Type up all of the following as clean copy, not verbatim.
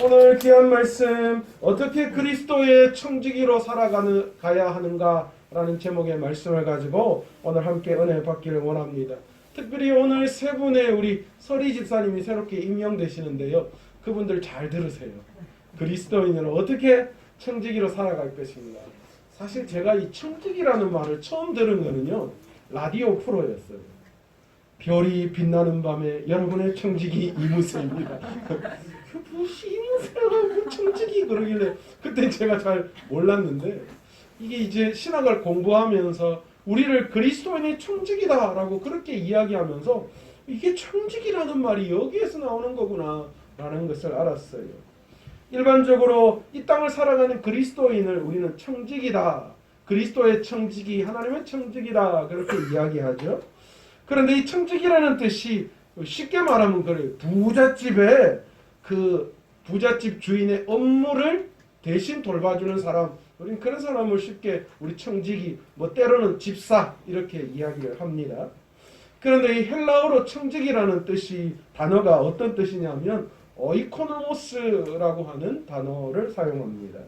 오늘 귀한 말씀, 어떻게 그리스도의 청지기로 살아가야 하는가라는 제목의 말씀을 가지고 오늘 함께 은혜 받기를 원합니다. 특별히 오늘 세 분의 우리 서리 집사님이 새롭게 임명되시는데요. 그분들 잘 들으세요. 그리스도인은 어떻게 청지기로 살아갈 것인가. 사실 제가 이 청지기라는 말을 처음 들은 거는요, 라디오 프로였어요. 별이 빛나는 밤에 여러분의 청지기 이무새입니다. 무슨 이무새가 청지기 그러길래 그때 제가 잘 몰랐는데, 이게 이제 신학을 공부하면서 우리를 그리스도인의 청지기다라고 그렇게 이야기하면서 이게 청지기라는 말이 여기에서 나오는 거구나 라는 것을 알았어요. 일반적으로 이 땅을 살아가는 그리스도인을 우리는 청지기다, 그리스도의 청지기, 하나님의 청지기다 그렇게 이야기하죠. 그런데 이 청지기라는 뜻이 쉽게 말하면 그래요. 부잣집에 그 부잣집 주인의 업무를 대신 돌봐주는 사람, 우리는 그런 사람을 쉽게 우리 청지기, 뭐 때로는 집사 이렇게 이야기를 합니다. 그런데 이 헬라어로 청지기라는 뜻이, 단어가 어떤 뜻이냐면 오이코노모스라고 하는 단어를 사용합니다.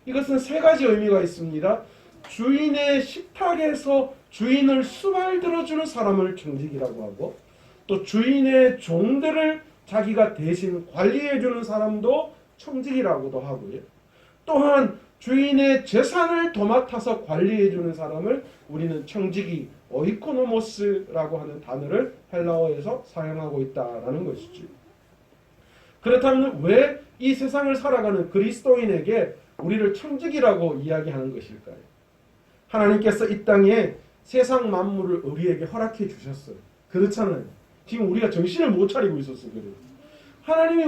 이것은 세 가지 의미가 있습니다. 주인의 식탁에서 주인을 수발들어주는 사람을 청지기라고 하고, 또 주인의 종들을 자기가 대신 관리해주는 사람도 청지기라고도 하고요. 또한 주인의 재산을 도맡아서 관리해주는 사람을 우리는 청지기, 오이코노모스라고 하는 단어를 헬라어에서 사용하고 있다는 것이죠. 그렇다면 왜 이 세상을 살아가는 그리스도인에게 우리를 청지기라고 이야기하는 것일까요? 하나님께서 이 땅에 세상 만물을 우리에게 허락해 주셨어요. 그렇잖아요. 지금 우리가 정신을 못 차리고 있었어요. 그래요. 하나님이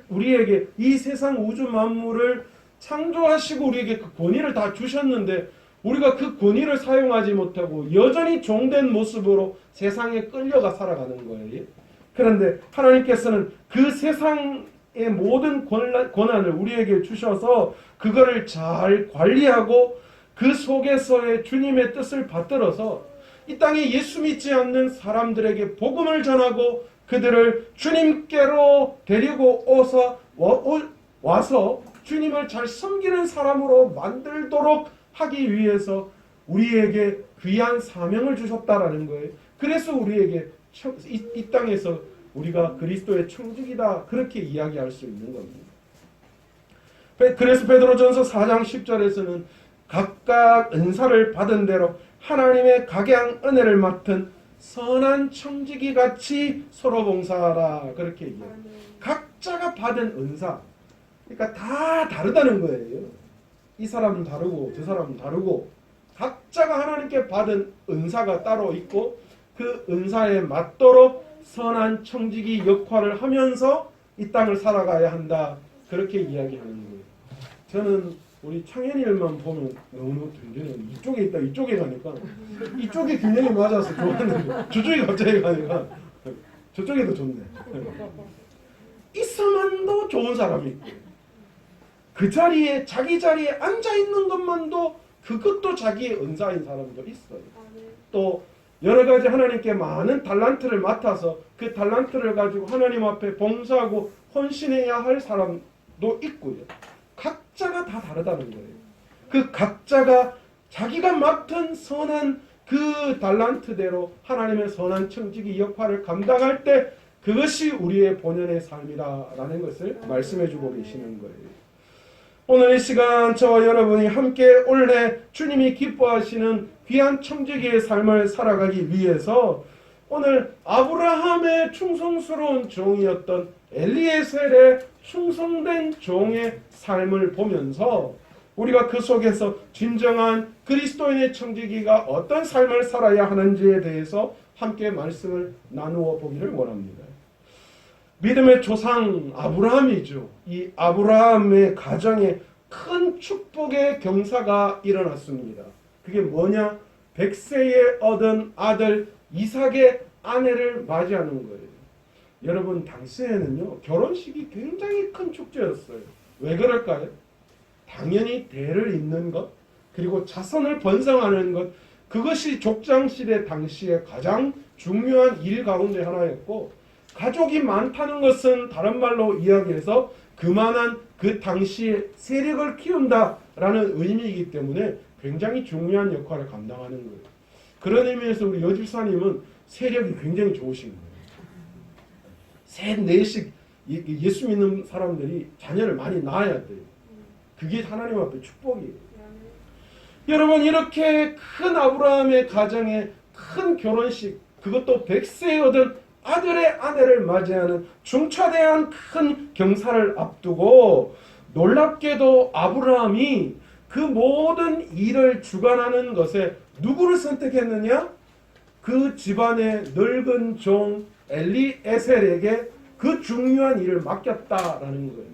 우리에게 이 세상 우주 만물을 창조하시고 우리에게 그 권위를 다 주셨는데, 우리가 그 권위를 사용하지 못하고 여전히 종된 모습으로 세상에 끌려가 살아가는 거예요. 그런데 하나님께서는 그 세상의 모든 권한을 우리에게 주셔서 그거를 잘 관리하고 그 속에서의 주님의 뜻을 받들어서 이 땅에 예수 믿지 않는 사람들에게 복음을 전하고 그들을 주님께로 데리고 와서 주님을 잘 섬기는 사람으로 만들도록 하기 위해서 우리에게 귀한 사명을 주셨다라는 거예요. 그래서 우리에게 이 땅에서 우리가 그리스도의 청지기다 그렇게 이야기할 수 있는 겁니다. 그래서 베드로전서 4장 10절에서는 각각 은사를 받은 대로 하나님의 각양 은혜를 맡은 선한 청지기 같이 서로 봉사하라 그렇게 얘기해요. 각자가 받은 은사, 그러니까 다 다르다는 거예요. 이 사람은 다르고 저 사람은 다르고 각자가 하나님께 받은 은사가 따로 있고 그 은사에 맞도록 선한 청지기 역할을 하면서 이 땅을 살아가야 한다 그렇게 이야기하는 거예요. 저는 우리 창현이만 보면 너무 굉장히 이쪽에 있다 이쪽에 가니까 이쪽에 균형이 맞아서 좋았는데 저쪽에 갑자기 가니까 저쪽이 더 좋네. 있어만도 좋은 사람이 있고 그 자리에 자기 자리에 앉아있는 것만도 그것도 자기의 은사인 사람도 있어요. 또 여러 가지 하나님께 많은 달란트를 맡아서 그 달란트를 가지고 하나님 앞에 봉사하고 헌신해야 할 사람도 있고요. 각자가 다 다르다는 거예요. 그 각자가 자기가 맡은 선한 그 달란트대로 하나님의 선한 청지기 역할을 감당할 때 그것이 우리의 본연의 삶이다라는 것을 말씀해주고 계시는 거예요. 오늘 이 시간 저와 여러분이 함께 올해 주님이 기뻐하시는 귀한 청지기의 삶을 살아가기 위해서 오늘 아브라함의 충성스러운 종이었던 엘리에셀의 충성된 종의 삶을 보면서 우리가 그 속에서 진정한 그리스도인의 청지기가 어떤 삶을 살아야 하는지에 대해서 함께 말씀을 나누어 보기를 원합니다. 믿음의 조상 아브라함이죠. 이 아브라함의 가정에 큰 축복의 경사가 일어났습니다. 그게 뭐냐? 100세에 얻은 아들 이삭의 아내를 맞이하는 거예요. 여러분, 당시에는요 결혼식이 굉장히 큰 축제였어요. 왜 그럴까요? 당연히 대를 잇는 것, 그리고 자손을 번성하는 것, 그것이 족장시대 당시에 가장 중요한 일 가운데 하나였고, 가족이 많다는 것은 다른 말로 이야기해서 그만한 그 당시에 세력을 키운다라는 의미이기 때문에 굉장히 중요한 역할을 감당하는 거예요. 그런 의미에서 우리 여집사님은 세력이 굉장히 좋으신 거예요. 셋, 넷씩 예수 믿는 사람들이 자녀를 많이 낳아야 돼요. 그게 하나님 앞에 축복이에요. 여러분, 이렇게 큰 아브라함의 가정에 큰 결혼식, 그것도 100세에 얻은 아들의 아내를 맞이하는 중차대한 큰 경사를 앞두고 놀랍게도 아브라함이 그 모든 일을 주관하는 것에 누구를 선택했느냐? 그 집안의 늙은 종 엘리에셀에게 그 중요한 일을 맡겼다라는 거예요.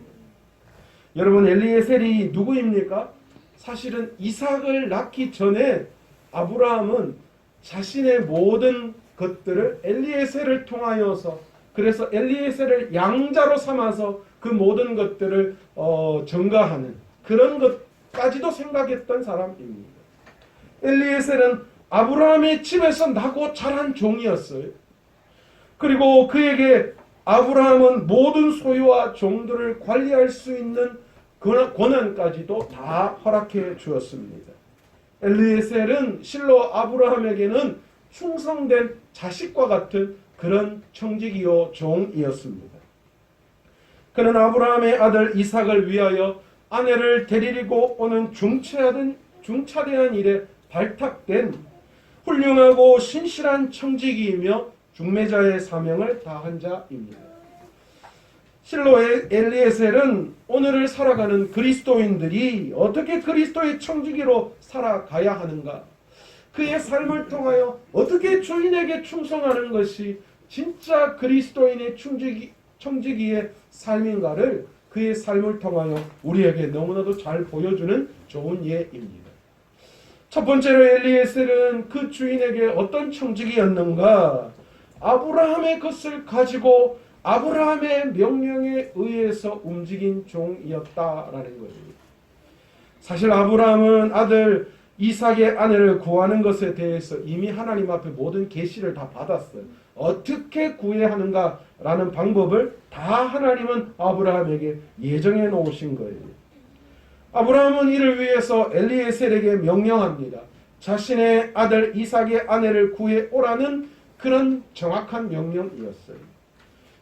여러분, 엘리에셀이 누구입니까? 사실은 이삭을 낳기 전에 아브라함은 자신의 모든 것들을 엘리에셀을 통하여서, 그래서 엘리에셀을 양자로 삼아서 그 모든 것들을 전가하는 그런 것까지도 생각했던 사람입니다. 엘리에셀은 아브라함의 집에서 나고 자란 종이었어요. 그리고 그에게 아브라함은 모든 소유와 종들을 관리할 수 있는 권한까지도 다 허락해 주었습니다. 엘리에셀은 실로 아브라함에게는 충성된 자식과 같은 그런 청지기요 종이었습니다. 그는 아브라함의 아들 이삭을 위하여 아내를 데리고 오는 중차대한 일에 발탁된 훌륭하고 신실한 청지기이며 중매자의 사명을 다한 자입니다. 실로 엘리에셀은 오늘을 살아가는 그리스도인들이 어떻게 그리스도의 청지기로 살아가야 하는가, 그의 삶을 통하여 어떻게 주인에게 충성하는 것이 진짜 그리스도인의 청지기의 삶인가를 그의 삶을 통하여 우리에게 너무나도 잘 보여주는 좋은 예입니다. 첫 번째로 엘리에셀은 그 주인에게 어떤 청지기였는가? 아브라함의 것을 가지고 아브라함의 명령에 의해서 움직인 종이었다라는 거예요. 사실 아브라함은 아들 이삭의 아내를 구하는 것에 대해서 이미 하나님 앞에 모든 계시를 다 받았어요. 어떻게 구해야 하는가라는 방법을 다 하나님은 아브라함에게 예정해 놓으신 거예요. 아브라함은 이를 위해서 엘리에셀에게 명령합니다. 자신의 아들 이삭의 아내를 구해 오라는 그런 정확한 명령이었어요.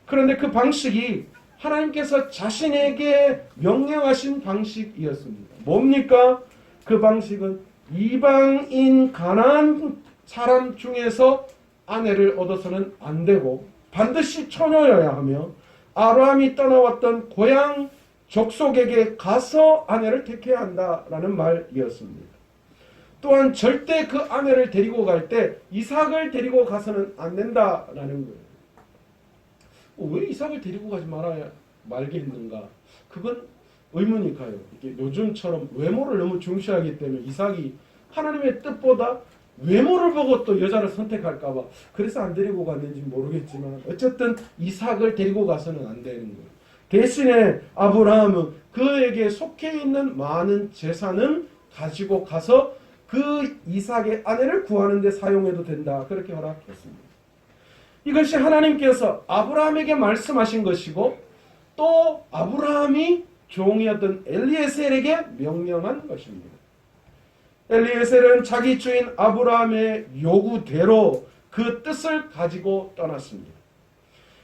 그런데 그 방식이 하나님께서 자신에게 명령하신 방식이었습니다. 뭡니까? 그 방식은 이방인 가나안 사람 중에서 아내를 얻어서는 안 되고 반드시 처녀여야 하며 아브라함이 떠나왔던 고향 족속에게 가서 아내를 택해야 한다라는 말이었습니다. 또한 절대 그 아내를 데리고 갈 때 이삭을 데리고 가서는 안 된다라는 거예요. 왜 이삭을 데리고 가지 말게 했는가? 그건 의문이 가요. 이게 요즘처럼 외모를 너무 중시하기 때문에 이삭이 하나님의 뜻보다 외모를 보고 또 여자를 선택할까봐 그래서 안 데리고 갔는지 모르겠지만 어쨌든 이삭을 데리고 가서는 안 되는 거예요. 대신에 아브라함은 그에게 속해 있는 많은 재산은 가지고 가서 그 이삭의 아내를 구하는 데 사용해도 된다. 그렇게 허락했습니다. 이것이 하나님께서 아브라함에게 말씀하신 것이고 또 아브라함이 종이었던 엘리에셀에게 명령한 것입니다. 엘리에셀은 자기 주인 아브라함의 요구대로 그 뜻을 가지고 떠났습니다.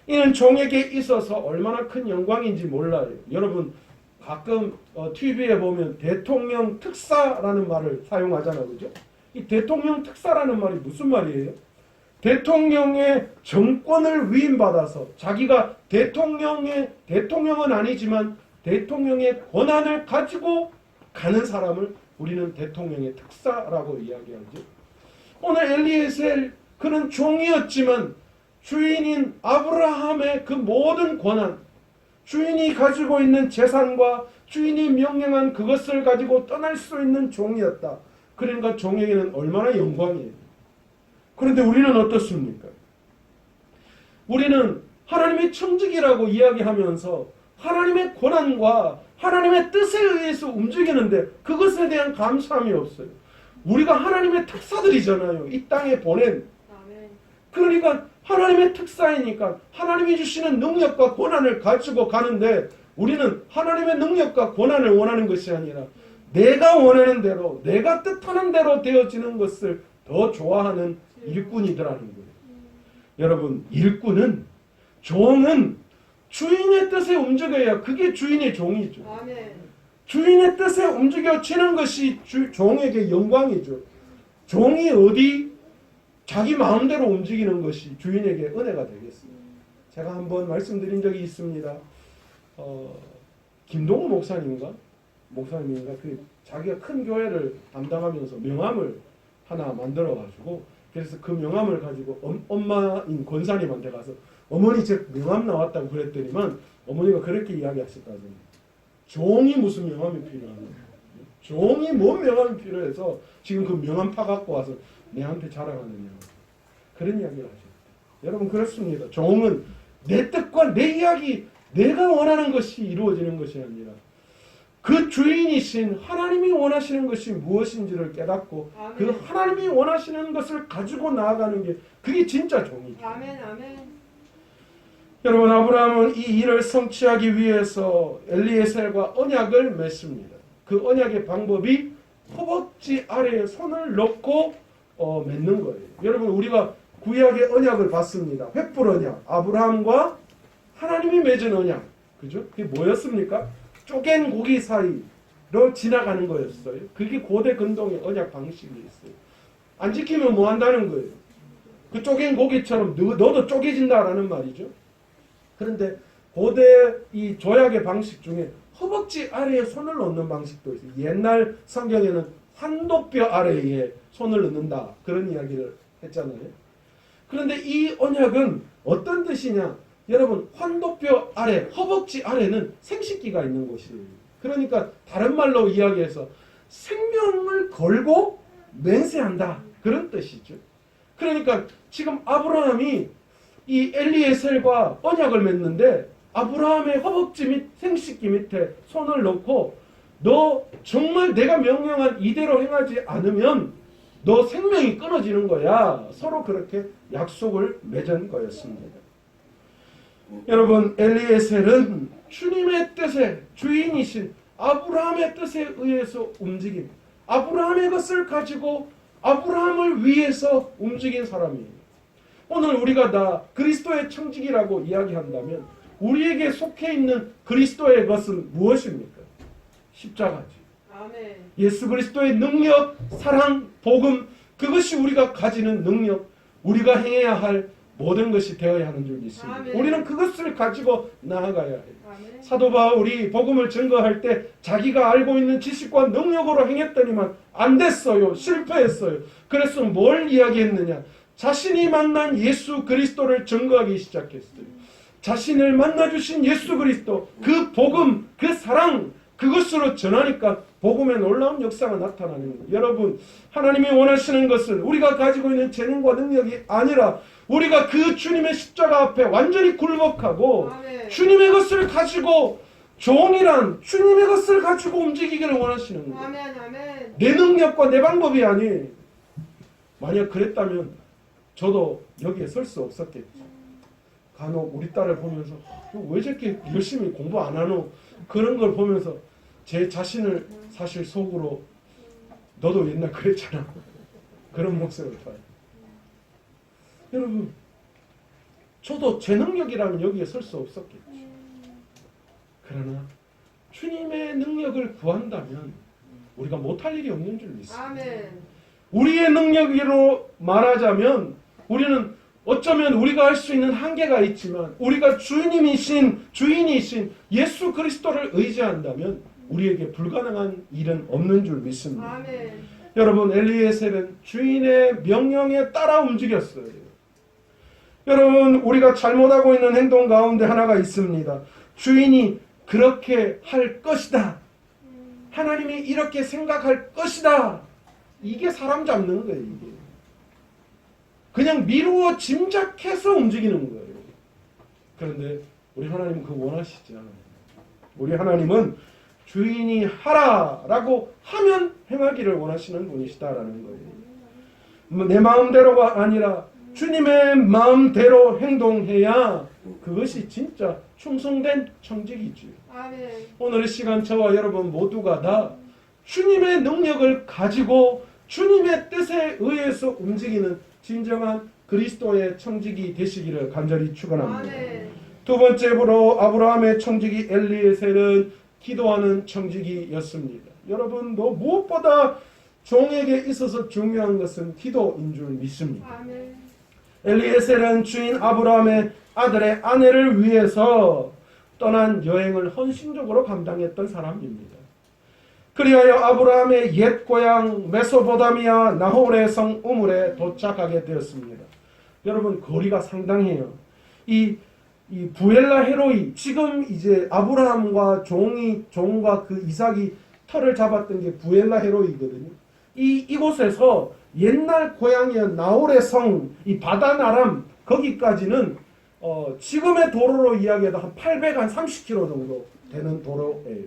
이는 종에게 있어서 얼마나 큰 영광인지 몰라요. 여러분 가끔 TV에 보면 대통령 특사라는 말을 사용하잖아요. 그죠? 이 대통령 특사라는 말이 무슨 말이에요? 대통령의 정권을 위임받아서 자기가 대통령은 아니지만 대통령의 권한을 가지고 가는 사람을 우리는 대통령의 특사라고 이야기하죠. 오늘 엘리에셀 그는 종이었지만 주인인 아브라함의 그 모든 권한, 주인이 가지고 있는 재산과 주인이 명령한 그것을 가지고 떠날 수 있는 종이었다. 그러니까 종에게는 얼마나 영광이에요. 그런데 우리는 어떻습니까? 우리는 하나님의 청지기라고 이야기하면서 하나님의 권한과 하나님의 뜻에 의해서 움직이는데 그것에 대한 감사함이 없어요. 우리가 하나님의 특사들이잖아요. 이 땅에 보낸. 그러니까 하나님의 특사이니까 하나님이 주시는 능력과 권한을 가지고 가는데 우리는 하나님의 능력과 권한을 원하는 것이 아니라 내가 원하는 대로, 내가 뜻하는 대로 되어지는 것을 더 좋아하는 일꾼이더라는 거예요. 여러분, 일꾼은, 종은 주인의 뜻에 움직여야 그게 주인의 종이죠. 아멘. 주인의 뜻에 움직여지는 것이 종에게 영광이죠. 종이 어디 자기 마음대로 움직이는 것이 주인에게 은혜가 되겠습니다. 제가 한번 말씀드린 적이 있습니다. 김동우 목사님인가 그 자기가 큰 교회를 담당하면서 명함을 하나 만들어가지고, 그래서 그 명함을 가지고 엄마인 권사님한테 가서 어머니 제 명함 나왔다고 그랬더니만 어머니가 그렇게 이야기하셨다더니 종이 무슨 명함이 필요하냐, 종이 뭔 명함이 필요해서 지금 그 명함 파갖고 와서 내한테 자랑하느냐, 그런 이야기를 하셨다. 여러분, 그렇습니다. 종은 내 뜻과 내 이야기, 내가 원하는 것이 이루어지는 것이 아니라 그 주인이신 하나님이 원하시는 것이 무엇인지를 깨닫고 아멘. 그 하나님이 원하시는 것을 가지고 나아가는 게, 그게 진짜 종이죠. 아멘. 아멘. 여러분, 아브라함은 이 일을 성취하기 위해서 엘리에셀과 언약을 맺습니다. 그 언약의 방법이 허벅지 아래에 손을 넣고 맺는 거예요. 여러분, 우리가 구약의 언약을 봤습니다. 횃불 언약, 아브라함과 하나님이 맺은 언약, 그죠? 그게 뭐였습니까? 쪼갠 고기 사이로 지나가는 거였어요. 그게 고대 근동의 언약 방식이었어요. 안 지키면 뭐 한다는 거예요? 그 쪼갠 고기처럼 너도 쪼개진다라는 말이죠. 그런데 고대 이 조약의 방식 중에 허벅지 아래에 손을 넣는 방식도 있어요. 옛날 성경에는 환도뼈 아래에 손을 넣는다, 그런 이야기를 했잖아요. 그런데 이 언약은 어떤 뜻이냐? 여러분, 환도뼈 아래, 허벅지 아래는 생식기가 있는 곳이에요. 그러니까 다른 말로 이야기해서 생명을 걸고 맹세한다, 그런 뜻이죠. 그러니까 지금 아브라함이 이 엘리에셀과 언약을 맺는데 아브라함의 허벅지 및 생식기 밑에 손을 넣고, 너 정말 내가 명령한 이대로 행하지 않으면 너 생명이 끊어지는 거야. 서로 그렇게 약속을 맺은 거였습니다. 여러분, 엘리에셀은 주님의 뜻에, 주인이신 아브라함의 뜻에 의해서 움직임, 아브라함의 것을 가지고 아브라함을 위해서 움직인 사람이에요. 오늘 우리가 다 그리스도의 청직이라고 이야기한다면 우리에게 속해 있는 그리스도의 것은 무엇입니까? 십자가지. 아멘. 예수 그리스도의 능력, 사랑, 복음, 그것이 우리가 가지는 능력, 우리가 행해야 할 모든 것이 되어야 하는 줄 믿습니다. 아멘. 우리는 그것을 가지고 나아가야 해요. 아멘. 사도 바울이 복음을 증거할 때 자기가 알고 있는 지식과 능력으로 행했더니만 안 됐어요. 실패했어요. 그래서 뭘 이야기했느냐? 자신이 만난 예수 그리스도를 증거하기 시작했어요. 자신을 만나주신 예수 그리스도, 그 복음, 그 사랑, 그것으로 전하니까 복음의 놀라운 역사가 나타나는 거예요. 여러분, 하나님이 원하시는 것은 우리가 가지고 있는 재능과 능력이 아니라 우리가 그 주님의 십자가 앞에 완전히 굴복하고 아멘. 주님의 것을 가지고, 종이란 주님의 것을 가지고 움직이기를 원하시는 거예요. 아멘. 아멘. 내 능력과 내 방법이 아니에요. 만약 그랬다면 저도 여기에 설 수 없었겠죠. 간혹 우리 딸을 보면서 왜 저렇게 열심히 공부 안 하노? 그런 걸 보면서 제 자신을 사실 속으로 너도 옛날 그랬잖아, 그런 목소리를 봐요. 여러분, 저도 제 능력이라면 여기에 설 수 없었겠죠. 그러나 주님의 능력을 구한다면 우리가 못할 일이 없는 줄 믿습니다. 아멘. 우리의 능력으로 말하자면 우리는 어쩌면 우리가 할 수 있는 한계가 있지만 우리가 주인이신 예수 그리스도를 의지한다면 우리에게 불가능한 일은 없는 줄 믿습니다. 아멘. 여러분, 엘리에셀은 주인의 명령에 따라 움직였어요. 여러분, 우리가 잘못하고 있는 행동 가운데 하나가 있습니다. 주인이 그렇게 할 것이다, 하나님이 이렇게 생각할 것이다, 이게 사람 잡는 거예요. 이게 그냥 미루어 짐작해서 움직이는 거예요. 그런데 우리 하나님은 그거 원하시지 않아요. 우리 하나님은 주인이 하라라고 하면 행하기를 원하시는 분이시다라는 거예요. 내 마음대로가 아니라 주님의 마음대로 행동해야 그것이 진짜 충성된 청직이지요. 아멘. 오늘 이 시간 저와 여러분 모두가 다 주님의 능력을 가지고 주님의 뜻에 의해서 움직이는 진정한 그리스도의 청직이 되시기를 간절히 축원합니다. 아멘. 두 번째로 아브라함의 청직이 엘리에셀은 기도하는 청직이었습니다. 여러분도 무엇보다 종에게 있어서 중요한 것은 기도인 줄 믿습니다. 아멘. 엘리에셀은 주인 아브라함의 아들의 아내를 위해서 떠난 여행을 헌신적으로 감당했던 사람입니다. 그리하여 아브라함의 옛 고향 메소포타미아 나홀의 성 우물에 도착하게 되었습니다. 여러분 거리가 상당해요. 이 부엘라 헤로이, 지금 이제 아브라함과 종과 그 이삭이 터를 잡았던 게 부엘라 헤로이거든요. 이곳에서 옛날 고향이었던 나홀의 성, 이 바단 아람 거기까지는 지금의 도로로 이야기해도 한 830km 정도 되는 도로예요.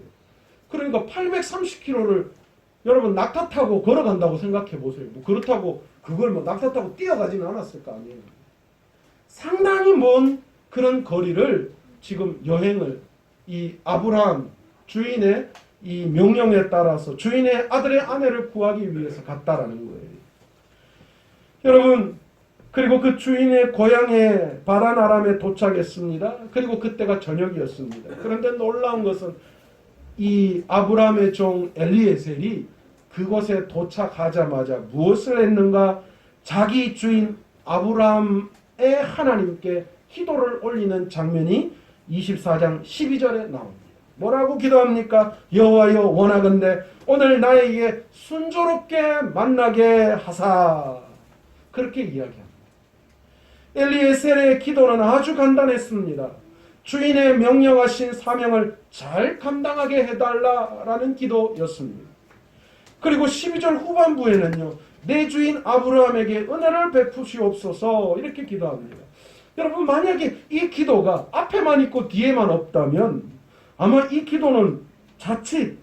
그러니까 830km를 여러분 낙타 타고 걸어간다고 생각해 보세요. 뭐 그렇다고 그걸 뭐 낙타 타고 뛰어가지는 않았을 거 아니에요. 상당히 먼 그런 거리를 지금 여행을 이 아브라함 주인의 이 명령에 따라서 주인의 아들의 아내를 구하기 위해서 갔다라는 거예요. 여러분 그리고 그 주인의 고향에 바단 아람에 도착했습니다. 그리고 그때가 저녁이었습니다. 그런데 놀라운 것은 이 아브라함의 종 엘리에셀이 그곳에 도착하자마자 무엇을 했는가? 자기 주인 아브라함의 하나님께 기도를 올리는 장면이 24장 12절에 나옵니다. 뭐라고 기도합니까? 여호와여 원하건대 오늘 나에게 순조롭게 만나게 하사. 그렇게 이야기합니다. 엘리에셀의 기도는 아주 간단했습니다. 주인의 명령하신 사명을 잘 감당하게 해달라라는 기도였습니다. 그리고 12절 후반부에는요. 내 주인 아브라함에게 은혜를 베푸시옵소서 이렇게 기도합니다. 여러분 만약에 이 기도가 앞에만 있고 뒤에만 없다면 아마 이 기도는 자칫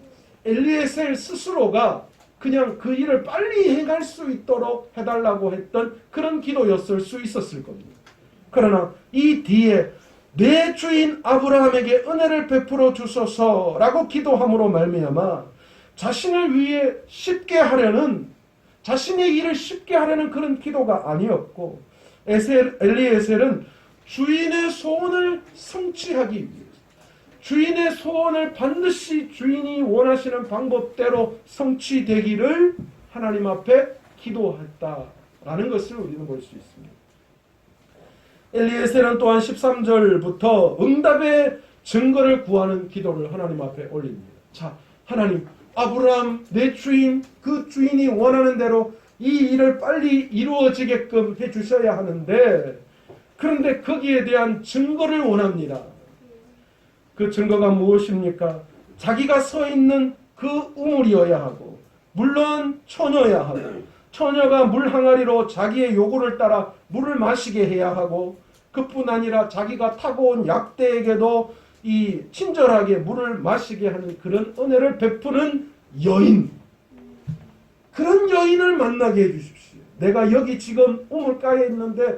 엘리에셀 스스로가 그냥 그 일을 빨리 해갈 수 있도록 해달라고 했던 그런 기도였을 수 있었을 겁니다. 그러나 이 뒤에 내 주인 아브라함에게 은혜를 베풀어 주소서라고 기도함으로 말미암아 자신을 위해 쉽게 하려는 자신의 일을 쉽게 하려는 그런 기도가 아니었고 엘리에셀은 주인의 소원을 성취하기 위해서 주인의 소원을 반드시 주인이 원하시는 방법대로 성취되기를 하나님 앞에 기도했다라는 것을 우리는 볼 수 있습니다. 엘리에셀은 또한 13절부터 응답의 증거를 구하는 기도를 하나님 앞에 올립니다. 자, 하나님, 아브라함 내 주인, 그 주인이 원하는 대로 이 일을 빨리 이루어지게끔 해주셔야 하는데 그런데 거기에 대한 증거를 원합니다. 그 증거가 무엇입니까? 자기가 서 있는 그 우물이어야 하고 물론 처녀야 하고 처녀가 물 항아리로 자기의 요구를 따라 물을 마시게 해야 하고 그뿐 아니라 자기가 타고 온 약대에게도 이 친절하게 물을 마시게 하는 그런 은혜를 베푸는 여인, 그런 여인을 만나게 해주십시오. 내가 여기 지금 우물가에 있는데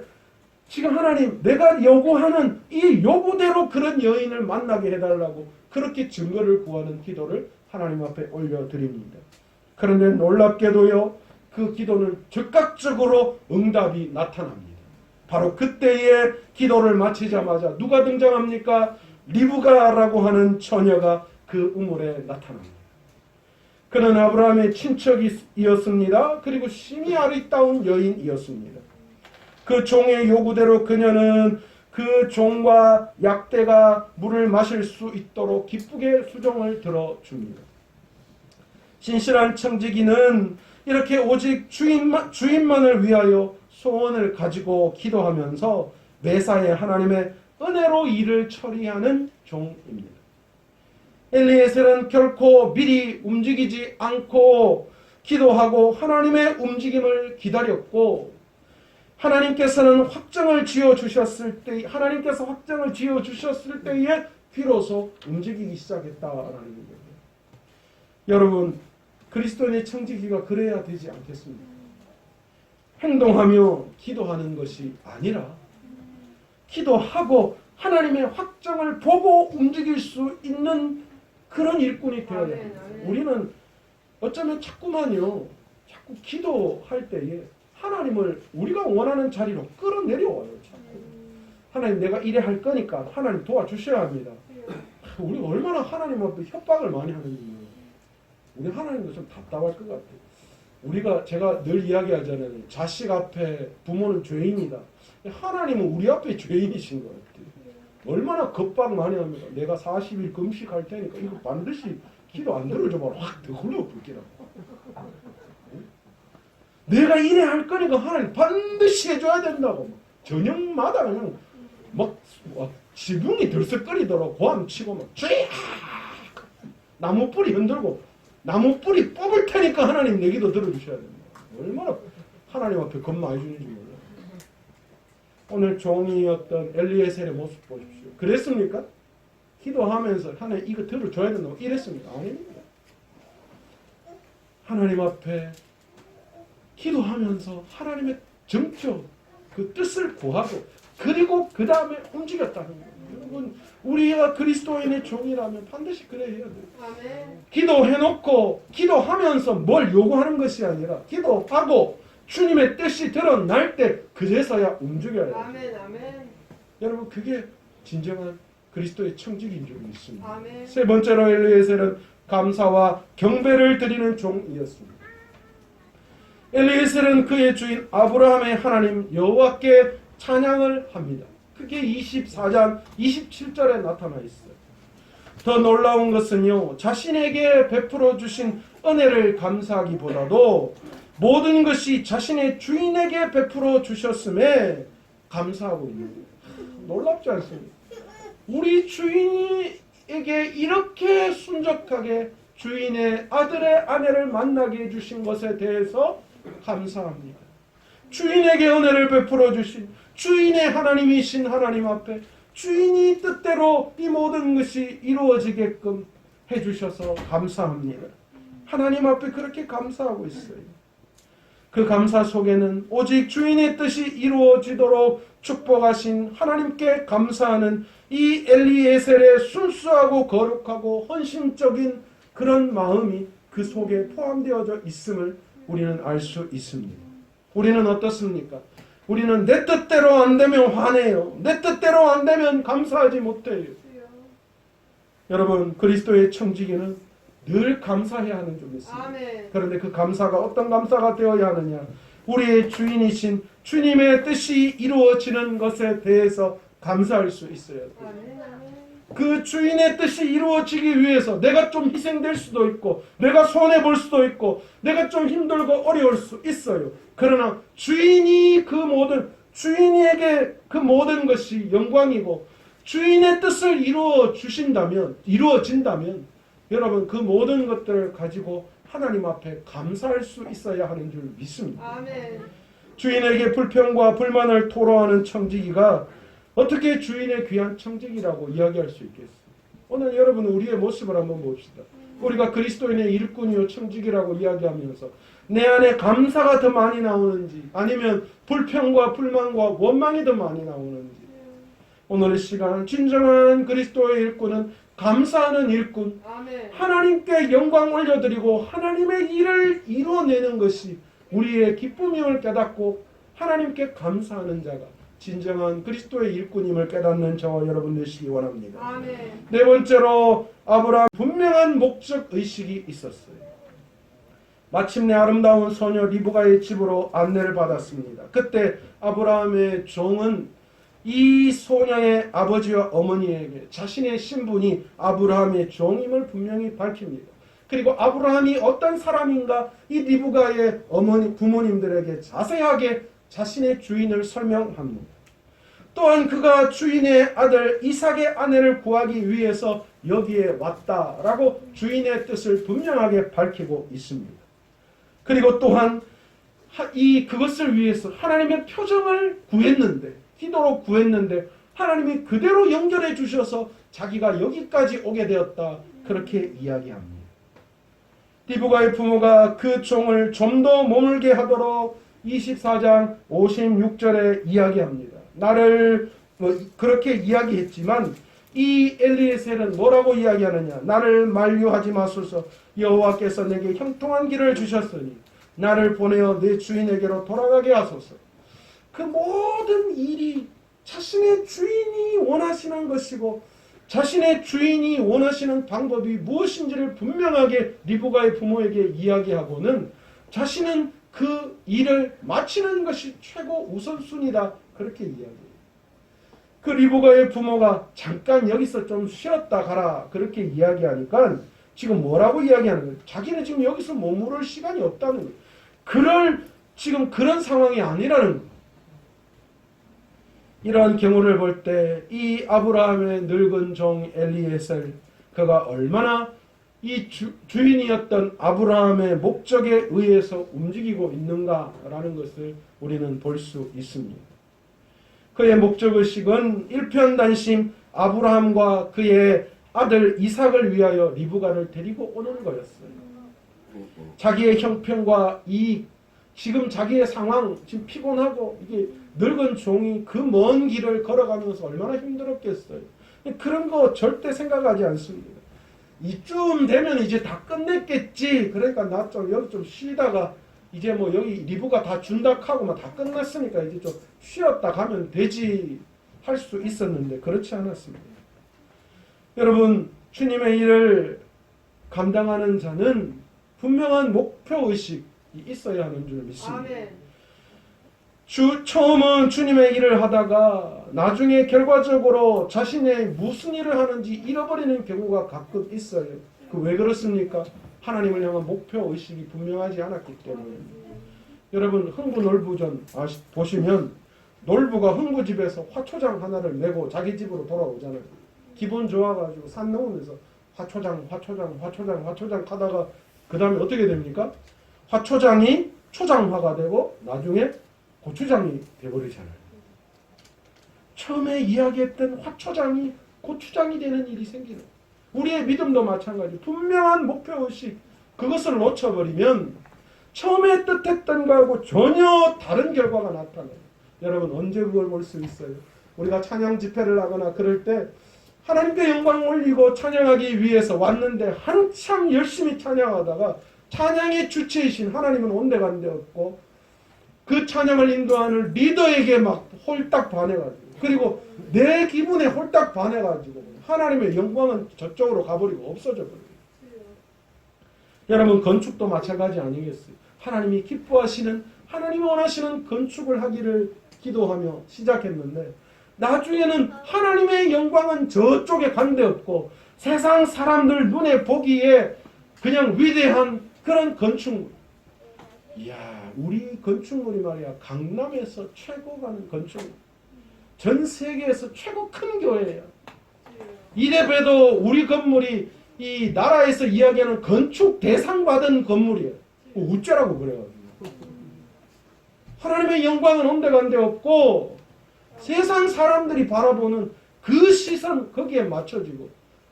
지금 하나님 내가 요구하는 이 요구대로 그런 여인을 만나게 해달라고 그렇게 증거를 구하는 기도를 하나님 앞에 올려드립니다. 그런데 놀랍게도요 그 기도는 즉각적으로 응답이 나타납니다. 바로 그때의 기도를 마치자마자 누가 등장합니까? 리브가라고 하는 처녀가 그 우물에 나타납니다. 그는 아브라함의 친척이었습니다. 그리고 심히 아리따운 여인이었습니다. 그 종의 요구대로 그녀는 그 종과 약대가 물을 마실 수 있도록 기쁘게 수종을 들어줍니다. 신실한 청지기는 이렇게 오직 주인만을 위하여 소원을 가지고 기도하면서 매사에 하나님의 은혜로 일을 처리하는 종입니다. 엘리에셀은 결코 미리 움직이지 않고 기도하고 하나님의 움직임을 기다렸고 하나님께서 확정을 지어 주셨을 때에 비로소 움직이기 시작했다라는 거예요. 여러분, 그리스도인의 청지기가 그래야 되지 않겠습니까? 행동하며 기도하는 것이 아니라 기도하고 하나님의 확정을 보고 움직일 수 있는 그런 일꾼이 되어야 합니다. 우리는 어쩌면 자꾸 기도할 때에 하나님을 우리가 원하는 자리로 끌어내려와요. 자꾸. 하나님 내가 이래 할 거니까 하나님 도와주셔야 합니다. 우리 얼마나 하나님 앞에 협박을 많이 하는지 우리 하나님도 좀 답답할 것 같아요. 제가 늘 이야기하잖아요. 자식 앞에 부모는 죄인이다. 하나님은 우리 앞에 죄인이신 것 같아요. 얼마나 겁박 많이 합니다. 내가 40일 금식할 테니까 이거 반드시 기도 안 들어줘봐. 확 더굴려 불기라고. 내가 이래 할 거니까 하나님 반드시 해줘야 된다고. 저녁마다 그냥 막 지붕이 들썩거리도록 고함 치고 막 쥐악 나무 뿌리 흔들고 나무 뿌리 뽑을 테니까 하나님 내 기도 들어주셔야 됩니다. 얼마나 하나님 앞에 겁 많이 주는지 몰라요. 오늘 종이었던 엘리에셀의 모습 보십시오. 그랬습니까? 기도하면서 하나님 이거 들어줘야 된다고 이랬습니까? 아닙니다. 하나님 앞에 기도하면서 하나님의 정적 그 뜻을 구하고 그리고 그 다음에 움직였다는 거예요. 여러분 우리가 그리스도인의 종이라면 반드시 그래야 해야 돼요. 아멘. 기도해놓고 기도하면서 뭘 요구하는 것이 아니라 기도하고 주님의 뜻이 드러날 때 그제서야 움직여야 돼요. 아멘, 아멘. 여러분 그게 진정한 그리스도의 청직인 줄 믿습니다. 아멘. 세 번째로 엘리에셀은 감사와 경배를 드리는 종이었습니다. 엘리에셀은 그의 주인 아브라함의 하나님 여호와께 찬양을 합니다. 그게 24장 27절에 나타나 있어요. 더 놀라운 것은요, 자신에게 베풀어 주신 은혜를 감사하기보다도 모든 것이 자신의 주인에게 베풀어 주셨음에 감사하고 있는 거예요. 놀랍지 않습니까? 우리 주인에게 이렇게 순적하게 주인의 아들의 아내를 만나게 해주신 것에 대해서 감사합니다. 주인에게 은혜를 베풀어 주신 주인의 하나님이신 하나님 앞에 주인이 뜻대로 이 모든 것이 이루어지게끔 해주셔서 감사합니다. 하나님 앞에 그렇게 감사하고 있어요. 그 감사 속에는 오직 주인의 뜻이 이루어지도록 축복하신 하나님께 감사하는 이 엘리에셀의 순수하고 거룩하고 헌신적인 그런 마음이 그 속에 포함되어져 있음을 우리는 알 수 있습니다. 우리는 어떻습니까? 우리는 내 뜻대로 안 되면 화내요. 내 뜻대로 안 되면 감사하지 못해요. 여러분 그리스도의 청지기는 늘 감사해야 하는 줄 믿습니다. 아멘. 그런데 그 감사가 어떤 감사가 되어야 하느냐? 우리의 주인이신 주님의 뜻이 이루어지는 것에 대해서 감사할 수 있어야 돼요. 그 주인의 뜻이 이루어지기 위해서 내가 좀 희생될 수도 있고 내가 손해볼 수도 있고 내가 좀 힘들고 어려울 수 있어요. 그러나 주인이 주인에게 그 모든 것이 영광이고 주인의 뜻을 이루어진다면 여러분 그 모든 것들을 가지고 하나님 앞에 감사할 수 있어야 하는 줄 믿습니다. 아멘. 주인에게 불평과 불만을 토로하는 청지기가 어떻게 주인의 귀한 청지기라고 이야기할 수 있겠어요? 오늘 여러분 우리의 모습을 한번 봅시다. 우리가 그리스도인의 일꾼이요 청지기라고 이야기하면서 내 안에 감사가 더 많이 나오는지 아니면 불평과 불만과 원망이 더 많이 나오는지 오늘의 시간은 진정한 그리스도의 일꾼은 감사하는 일꾼 아멘. 하나님께 영광 올려드리고 하나님의 일을 이루어내는 것이 우리의 기쁨임을 깨닫고 하나님께 감사하는 자가 진정한 그리스도의 일꾼임을 깨닫는 저와 여러분 되시기 원합니다. 아멘. 네 번째로 아브라함 분명한 목적의식이 있었어요. 마침내 아름다운 소녀 리브가의 집으로 안내를 받았습니다. 그때 아브라함의 종은 이 소녀의 아버지와 어머니에게 자신의 신분이 아브라함의 종임을 분명히 밝힙니다. 그리고 아브라함이 어떤 사람인가 이 리브가의 부모님들에게 자세하게 자신의 주인을 설명합니다. 또한 그가 주인의 아들 이삭의 아내를 구하기 위해서 여기에 왔다라고 주인의 뜻을 분명하게 밝히고 있습니다. 그리고 또한 그것을 위해서 하나님의 표정을 기도로 구했는데 하나님이 그대로 연결해 주셔서 자기가 여기까지 오게 되었다. 그렇게 이야기합니다. 리브가의 부모가 그 종을 좀 더 머물게 하도록 24장 56절에 이야기합니다. 나를 뭐 그렇게 이야기했지만 이 엘리에셀은 뭐라고 이야기하느냐? 나를 만류하지 마소서. 여호와께서 내게 형통한 길을 주셨으니 나를 보내어 내 주인에게로 돌아가게 하소서. 그 모든 일이 자신의 주인이 원하시는 것이고 자신의 주인이 원하시는 방법이 무엇인지를 분명하게 리브가의 부모에게 이야기하고는 자신은 그 일을 마치는 것이 최고 우선순위다. 그렇게 이야기해요. 그 리브가의 부모가 잠깐 여기서 좀 쉬었다 가라 그렇게 이야기하니까 지금 뭐라고 이야기하는 거예요? 자기는 지금 여기서 머무를 시간이 없다는 거예요. 지금 그런 상황이 아니라는 거예요. 이러한 경우를 볼 때 이 아브라함의 늙은 종 엘리에셀 그가 얼마나 이 주인이었던 아브라함의 목적에 의해서 움직이고 있는가라는 것을 우리는 볼 수 있습니다. 그의 목적의식은 일편단심 아브라함과 그의 아들 이삭을 위하여 리브가를 데리고 오는 거였어요. 자기의 형편과 이익, 지금 자기의 상황, 지금 피곤하고 이게 늙은 종이 그 먼 길을 걸어가면서 얼마나 힘들었겠어요. 그런 거 절대 생각하지 않습니다. 이쯤 되면 이제 다 끝냈겠지. 그러니까 나 좀 여기 좀 쉬다가 이제 뭐 여기 리브가 다 준다 하고 막 다 끝났으니까 이제 좀 쉬었다 가면 되지 할 수 있었는데 그렇지 않았습니다. 여러분, 주님의 일을 감당하는 자는 분명한 목표의식이 있어야 하는 줄 믿습니다. 아멘. 처음은 주님의 일을 하다가 나중에 결과적으로 자신의 무슨 일을 하는지 잃어버리는 경우가 가끔 있어요. 그 왜 그렇습니까? 하나님을 향한 목표의식이 분명하지 않았기 때문에. 여러분, 흥부놀부전 보시면 놀부가 흥부집에서 화초장 하나를 메고 자기 집으로 돌아오잖아요. 기분 좋아가지고 산 넘으면서 화초장 하다가 그 다음에 어떻게 됩니까? 화초장이 초장화가 되고 나중에 고추장이 되어버리잖아요. 처음에 이야기했던 화초장이 고추장이 되는 일이 생기는 거예요. 우리의 믿음도 마찬가지. 분명한 목표의식, 그것을 놓쳐버리면 처음에 뜻했던 거하고 전혀 다른 결과가 나타나요. 여러분, 언제 그걸 볼 수 있어요? 우리가 찬양 집회를 하거나 그럴 때 하나님께 영광 올리고 찬양하기 위해서 왔는데 한참 열심히 찬양하다가 찬양의 주체이신 하나님은 온데간데 없고 그 찬양을 인도하는 리더에게 막 홀딱 반해가지고 그리고 내 기분에 홀딱 반해가지고 하나님의 영광은 저쪽으로 가버리고 없어져 버려요. 여러분, 건축도 마찬가지 아니겠어요? 하나님이 기뻐하시는, 하나님이 원하시는 건축을 하기를 기도하며 시작했는데 나중에는 하나님의 영광은 저쪽에 관대없고 세상 사람들 눈에 보기에 그냥 위대한 그런 건축물. 이야, 우리 건축물이 말이야 강남에서 최고 가는 건축물, 전 세계에서 최고 큰 교회예요. 이래봬도 우리 건물이 이 나라에서 이야기하는 건축 대상 받은 건물이에요. 어쩌라고 그래요. 하나님의 영광은 온데간데 없고 세상 사람들이 바라보는 그 시선 거기에 맞춰지고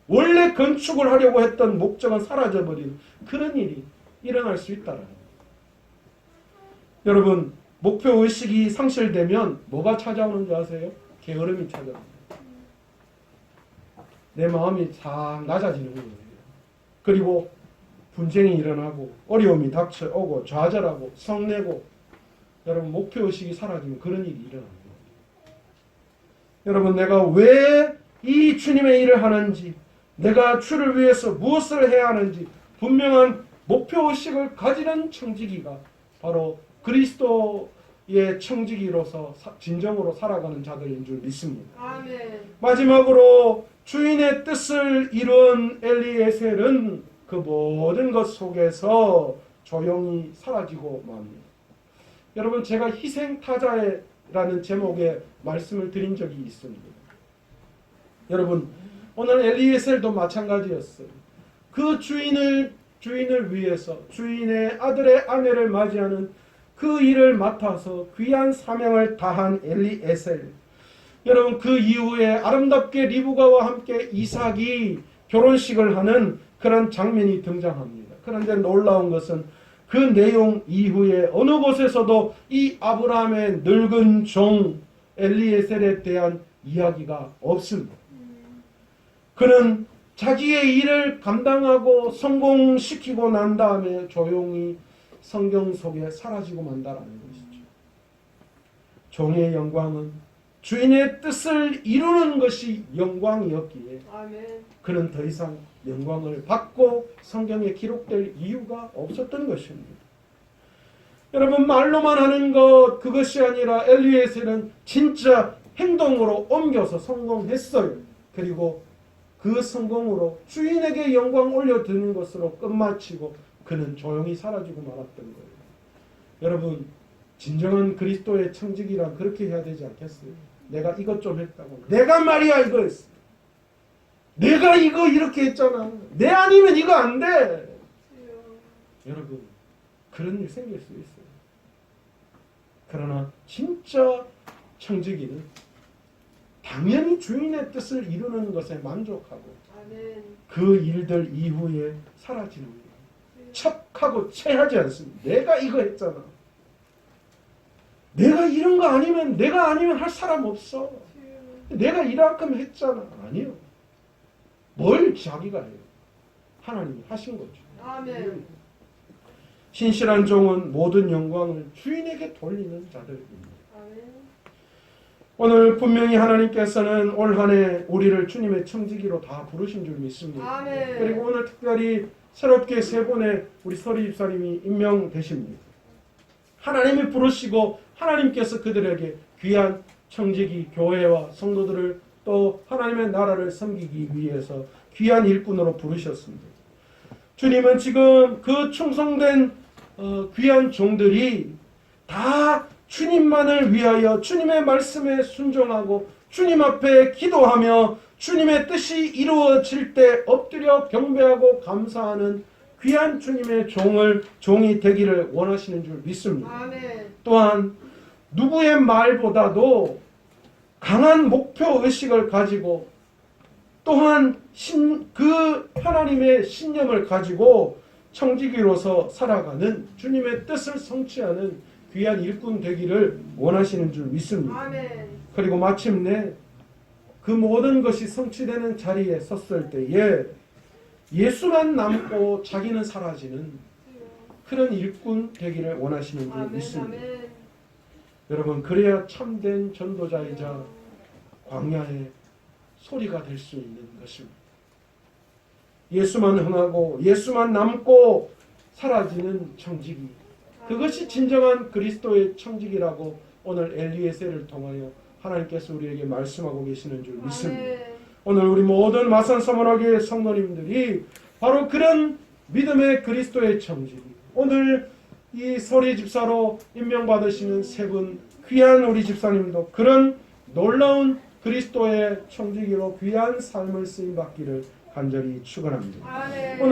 원래 건축을 하려고 했던 목적은 사라져버린 그런 일이 일어날 수 있다라는 거예요. 여러분, 목표의식이 상실되면 뭐가 찾아오는지 아세요? 게으름이 찾아옵니다. 내 마음이 싹 낮아지는 거예요. 그리고 분쟁이 일어나고 어려움이 닥쳐오고 좌절하고 성내고, 여러분, 목표의식이 사라지면 그런 일이 일어납니다. 여러분, 내가 왜 이 주님의 일을 하는지, 내가 주를 위해서 무엇을 해야 하는지 분명한 목표의식을 가지는 청지기가 바로 그리스도의 청지기로서 진정으로 살아가는 자들인 줄 믿습니다. 아멘. 마지막으로 주인의 뜻을 이룬 엘리에셀은 그 모든 것 속에서 조용히 사라지고 맙니다. 여러분, 제가 희생타자라는 제목의 말씀을 드린 적이 있습니다. 여러분, 오늘 엘리에셀도 마찬가지였어요. 그 주인을 위해서 주인의 아들의 아내를 맞이하는 그 일을 맡아서 귀한 사명을 다한 엘리에셀. 여러분, 그 이후에 아름답게 리브가와 함께 이삭이 결혼식을 하는 그런 장면이 등장합니다. 그런데 놀라운 것은 그 내용 이후에 어느 곳에서도 이 아브라함의 늙은 종 엘리에셀에 대한 이야기가 없습니다. 그는 자기의 일을 감당하고 성공시키고 난 다음에 조용히 성경 속에 사라지고 만다라는 것이죠. 종의 영광은 주인의 뜻을 이루는 것이 영광이었기에 그는 더 이상 영광을 받고 성경에 기록될 이유가 없었던 것입니다. 여러분, 말로만 하는 것 그것이 아니라 엘리에셀은 진짜 행동으로 옮겨서 성공했어요. 그리고 그 성공으로 주인에게 영광 올려드는 것으로 끝마치고 그는 조용히 사라지고 말았던 거예요. 여러분, 진정한 그리스도의 청직이란 그렇게 해야 되지 않겠어요? 내가 이것 좀 했다고. 내가 말이야 이거 했어. 내가 이거 이렇게 했잖아. 내 아니면 이거 안 돼. 여러분, 그런 일 생길 수 있어요. 그러나 진짜 청지기는 당연히 주인의 뜻을 이루는 것에 만족하고 그 일들 이후에 사라지는 거예요. 척하고 체하지 않습니다. 내가 이거 했잖아. 내가 이런 거 아니면 내가 아니면 할 사람 없어. 내가 이만큼 했잖아. 아니요. 뭘 자기가 해요. 하나님이 하신 거죠. 아멘. 신실한 종은 모든 영광을 주인에게 돌리는 자들입니다. 아멘. 오늘 분명히 하나님께서는 올 한 해 우리를 주님의 청지기로 다 부르신 줄 믿습니다. 아멘. 그리고 오늘 특별히 새롭게 세 분의 우리 서리 집사님이 임명되십니다. 하나님이 부르시고 하나님께서 그들에게 귀한 청지기 교회와 성도들을 또 하나님의 나라를 섬기기 위해서 귀한 일꾼으로 부르셨습니다. 주님은 지금 그 충성된 귀한 종들이 다 주님만을 위하여 주님의 말씀에 순종하고 주님 앞에 기도하며 주님의 뜻이 이루어질 때 엎드려 경배하고 감사하는 귀한 주님의 종이 되기를 원하시는 줄 믿습니다. 아멘. 또한 누구의 말보다도 강한 목표의식을 가지고 또한 그 하나님의 신념을 가지고 청지기로서 살아가는 주님의 뜻을 성취하는 귀한 일꾼 되기를 원하시는 줄 믿습니다. 아멘. 그리고 마침내 그 모든 것이 성취되는 자리에 섰을 때에 예수만 남고 자기는 사라지는 그런 일꾼 되기를 원하시는 줄 아멘. 믿습니다. 아멘. 여러분, 그래야 참된 전도자이자 광야의 소리가 될 수 있는 것입니다. 예수만 흥하고 예수만 남고 사라지는 청지기, 그것이 진정한 그리스도의 청지기라고 오늘 엘리에셀을 통하여 하나님께서 우리에게 말씀하고 계시는 줄 믿습니다. 아멘. 오늘 우리 모든 마산 서문학의 성도님들이 바로 그런 믿음의 그리스도의 청지기, 오늘 이 서리 집사로 임명받으시는 세 분 귀한 우리 집사님도 그런 놀라운 그리스도의 청지기로 귀한 삶을 쓰임받기를 간절히 축원합니다. 아멘. 오늘